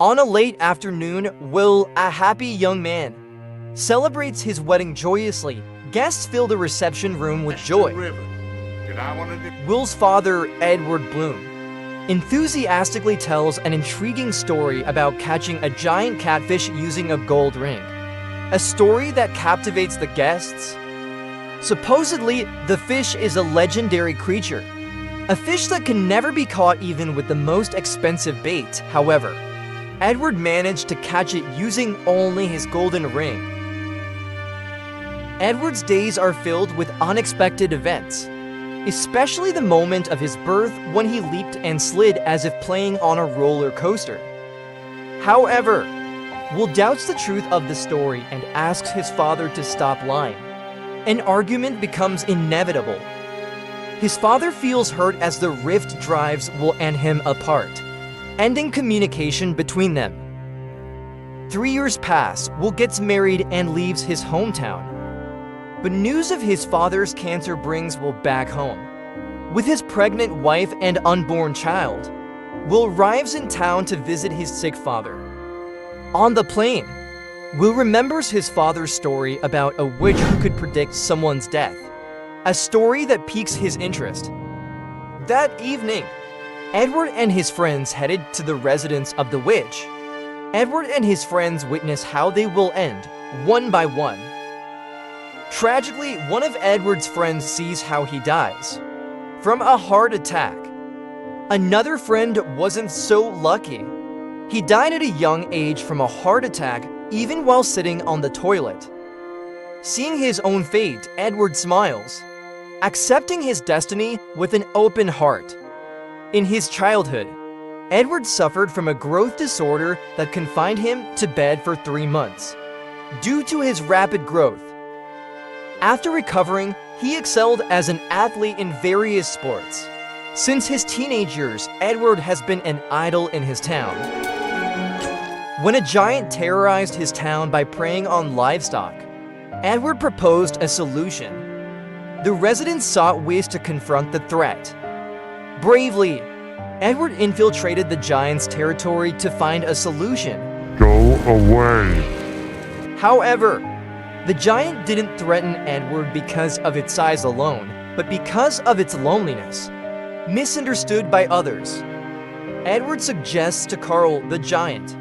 On a late afternoon, Will, a happy young man, celebrates his wedding joyously. Guests fill the reception room with joy. Will's father, Edward Bloom, enthusiastically tells an intriguing story about catching a giant catfish using a gold ring. A story that captivates the guests. Supposedly, the fish is a legendary creature. A fish that can never be caught even with the most expensive bait. However, Edward managed to catch it using only his golden ring. Edward's days are filled with unexpected events, especially the moment of his birth when he leaped and slid as if playing on a roller coaster. However, Will doubts the truth of the story and asks his father to stop lying. An argument becomes inevitable. His father feels hurt as the rift drives Will and him apart, ending communication between them. 3 years pass. Will gets married and leaves his hometown. But news of his father's cancer brings Will back home. With his pregnant wife and unborn child, Will arrives in town to visit his sick father. On the plane, Will remembers his father's story about a witch who could predict someone's death, a story that piques his interest. That evening, Edward and his friends headed to the residence of the witch. Edward and his friends witness how they will end, one by one. Tragically, one of Edward's friends sees how he dies from a heart attack. Another friend wasn't so lucky. He died at a young age from a heart attack, even while sitting on the toilet. Seeing his own fate, Edward smiles, accepting his destiny with an open heart. In his childhood, Edward suffered from a growth disorder that confined him to bed for 3 months, due to his rapid growth. After recovering, he excelled as an athlete in various sports. Since his teenage years, Edward has been an idol in his town. When a giant terrorized his town by preying on livestock, Edward proposed a solution. The residents sought ways to confront the threat. Bravely, Edward infiltrated the giant's territory to find a solution. Go away. However, the giant didn't threaten Edward because of its size alone, but because of its loneliness. Misunderstood by others, Edward suggests to Carl, the giant,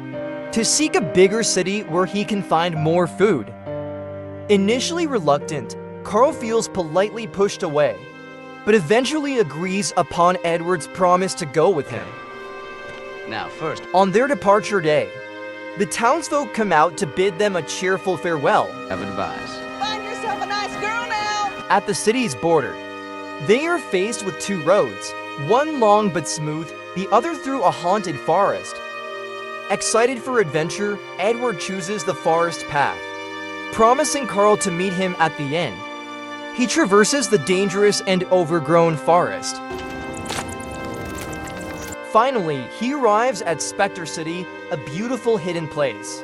to seek a bigger city where he can find more food. Initially reluctant, Carl feels politely pushed away, but eventually agrees upon Edward's promise to go with him. Now first, On their departure day, the townsfolk come out to bid them a cheerful farewell. have advice. Find yourself a nice girl now. At the city's border, they are faced with 2 roads, one long but smooth, the other through a haunted forest. Excited for adventure, Edward chooses the forest path, promising Carl to meet him at the end. He traverses the dangerous and overgrown forest. Finally, he arrives at Spectre City, a beautiful hidden place.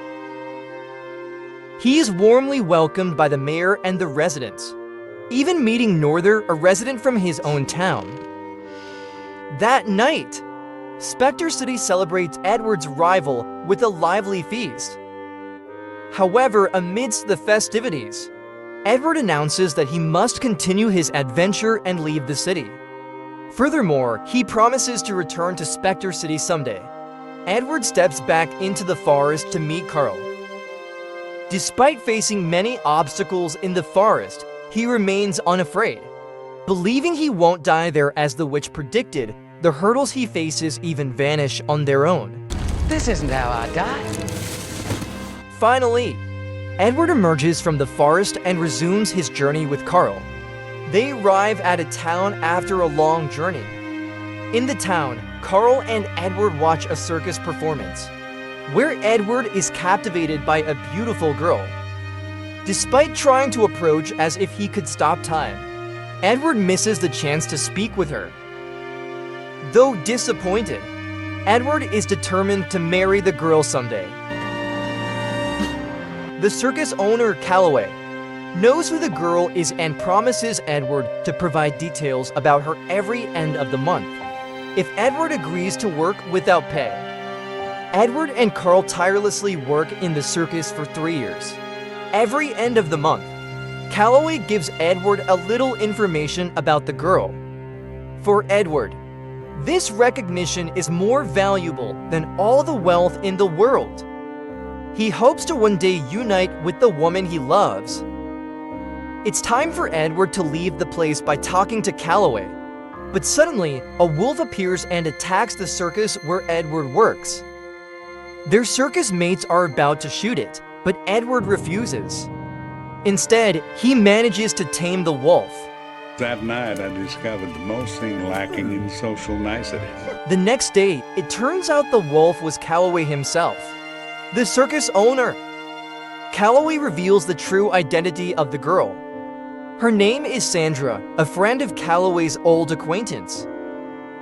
He is warmly welcomed by the mayor and the residents, even meeting Norther, a resident from his own town. That night, Spectre City celebrates Edward's arrival with a lively feast. However, amidst the festivities, Edward announces that he must continue his adventure and leave the city. Furthermore, he promises to return to Spectre City someday. Edward steps back into the forest to meet Carl. Despite facing many obstacles in the forest, he remains unafraid. Believing he won't die there as the witch predicted, the hurdles he faces even vanish on their own. This isn't how I die. Finally, Edward emerges from the forest and resumes his journey with Carl. They arrive at a town after a long journey. In the town, Carl and Edward watch a circus performance, where Edward is captivated by a beautiful girl. Despite trying to approach as if he could stop time, Edward misses the chance to speak with her. Though disappointed, Edward is determined to marry the girl someday. The circus owner, Calloway, knows who the girl is and promises Edward to provide details about her every end of the month, if Edward agrees to work without pay. Edward and Carl tirelessly work in the circus for 3 years. Every end of the month, Calloway gives Edward a little information about the girl. For Edward, this recognition is more valuable than all the wealth in the world. He hopes to one day unite with the woman he loves. It's time for Edward to leave the place by talking to Calloway, but suddenly a wolf appears and attacks the circus where Edward works. Their circus mates are about to shoot it, but Edward refuses. Instead, he manages to tame the wolf. That night, I discovered the most thing lacking in social nicety. The next day, it turns out the wolf was Calloway himself, the circus owner. Calloway reveals the true identity of the girl. Her name is Sandra, a friend of Calloway's old acquaintance.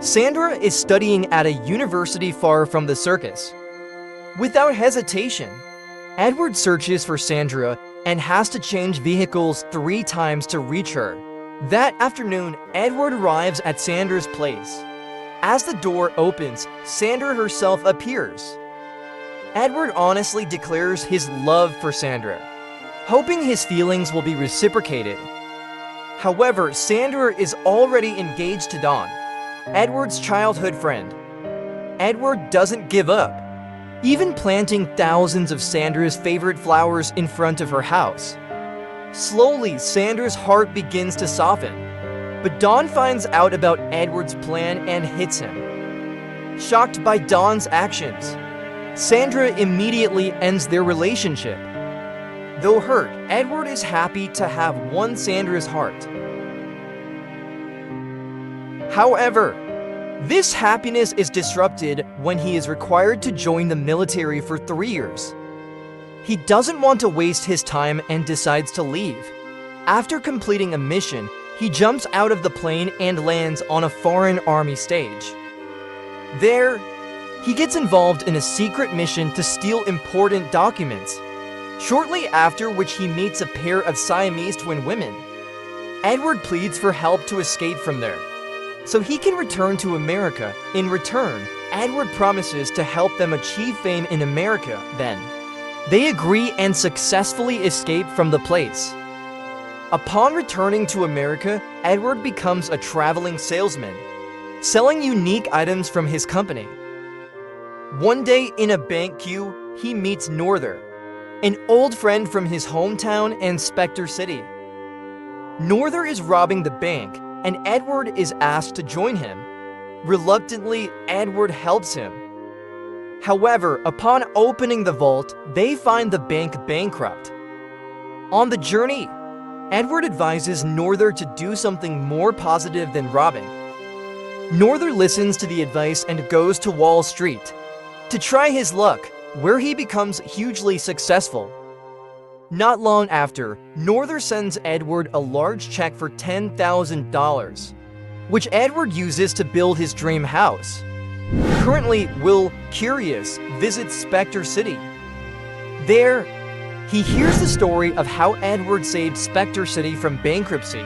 Sandra is studying at a university far from the circus. Without hesitation, Edward searches for Sandra and has to change vehicles 3 times to reach her. That afternoon, Edward arrives at Sandra's place. As the door opens, Sandra herself appears. Edward honestly declares his love for Sandra, hoping his feelings will be reciprocated. However, Sandra is already engaged to Dawn, Edward's childhood friend. Edward doesn't give up, even planting thousands of Sandra's favorite flowers in front of her house. Slowly, Sandra's heart begins to soften, but Dawn finds out about Edward's plan and hits him. Shocked by Dawn's actions, Sandra immediately ends their relationship. Though hurt, Edward is happy to have won Sandra's heart. However, this happiness is disrupted when he is required to join the military for 3 years. He doesn't want to waste his time and decides to leave. After completing a mission, he jumps out of the plane and lands on a foreign army stage. There, he gets involved in a secret mission to steal important documents, shortly after which he meets a pair of Siamese twin women. Edward pleads for help to escape from there, so he can return to America. In return, Edward promises to help them achieve fame in America then. They agree and successfully escape from the place. Upon returning to America, Edward becomes a traveling salesman, selling unique items from his company. One day in a bank queue, he meets Norther, an old friend from his hometown and Spectre City. Norther is robbing the bank, and Edward is asked to join him. Reluctantly, Edward helps him. However, upon opening the vault, they find the bank bankrupt. On the journey, Edward advises Norther to do something more positive than robbing. Norther listens to the advice and goes to Wall Street to try his luck, where he becomes hugely successful. Not long after, Norther sends Edward a large check for $10,000, which Edward uses to build his dream house. Currently, Will, curious, visits Spectre City. There, he hears the story of how Edward saved Spectre City from bankruptcy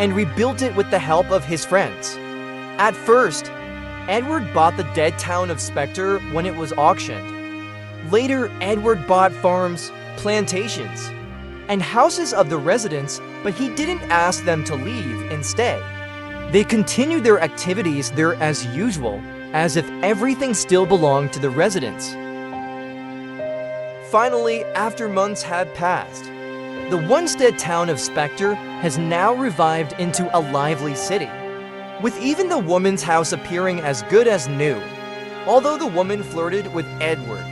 and rebuilt it with the help of his friends. At first, Edward bought the dead town of Spectre when it was auctioned. Later, Edward bought farms, plantations, and houses of the residents, but he didn't ask them to leave instead. They continued their activities there as usual, as if everything still belonged to the residents. Finally, after months had passed, the once dead town of Spectre has now revived into a lively city, with even the woman's house appearing as good as new. Although the woman flirted with Edward,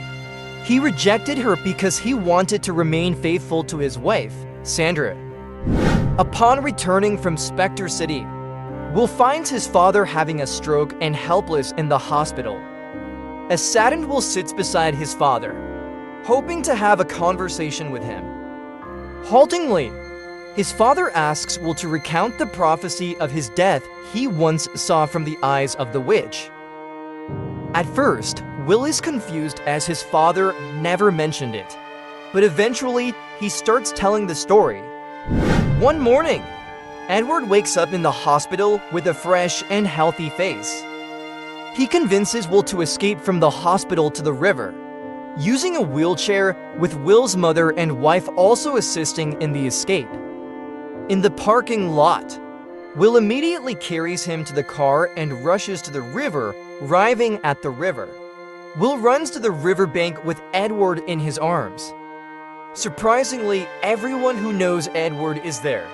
he rejected her because he wanted to remain faithful to his wife, Sandra. Upon returning from Spectre City, Will finds his father having a stroke and helpless in the hospital. As saddened, Will sits beside his father, hoping to have a conversation with him. Haltingly, his father asks Will to recount the prophecy of his death he once saw from the eyes of the witch. At first, Will is confused as his father never mentioned it, but eventually he starts telling the story. One morning, Edward wakes up in the hospital with a fresh and healthy face. He convinces Will to escape from the hospital to the river, using a wheelchair, with Will's mother and wife also assisting in the escape. In the parking lot, Will immediately carries him to the car and rushes to the river, arriving at the river. Will runs to the riverbank with Edward in his arms. Surprisingly, everyone who knows Edward is there,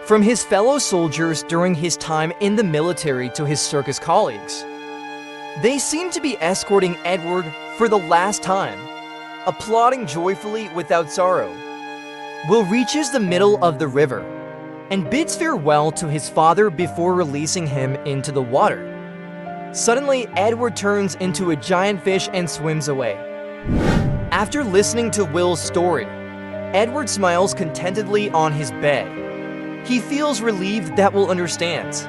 from his fellow soldiers during his time in the military to his circus colleagues. They seem to be escorting Edward for the last time, applauding joyfully without sorrow. Will reaches the middle of the river and bids farewell to his father before releasing him into the water. Suddenly, Edward turns into a giant fish and swims away. After listening to Will's story, Edward smiles contentedly on his bed. He feels relieved that Will understands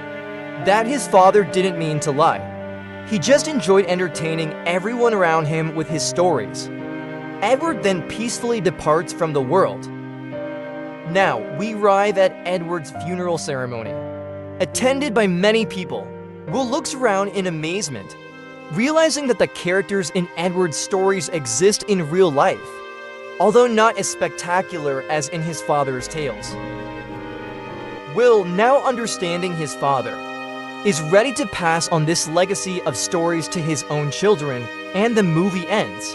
that his father didn't mean to lie. He just enjoyed entertaining everyone around him with his stories. Edward then peacefully departs from the world. Now, we arrive at Edward's funeral ceremony. Attended by many people, Will looks around in amazement, realizing that the characters in Edward's stories exist in real life, although not as spectacular as in his father's tales. Will, now understanding his father, is ready to pass on this legacy of stories to his own children, and the movie ends.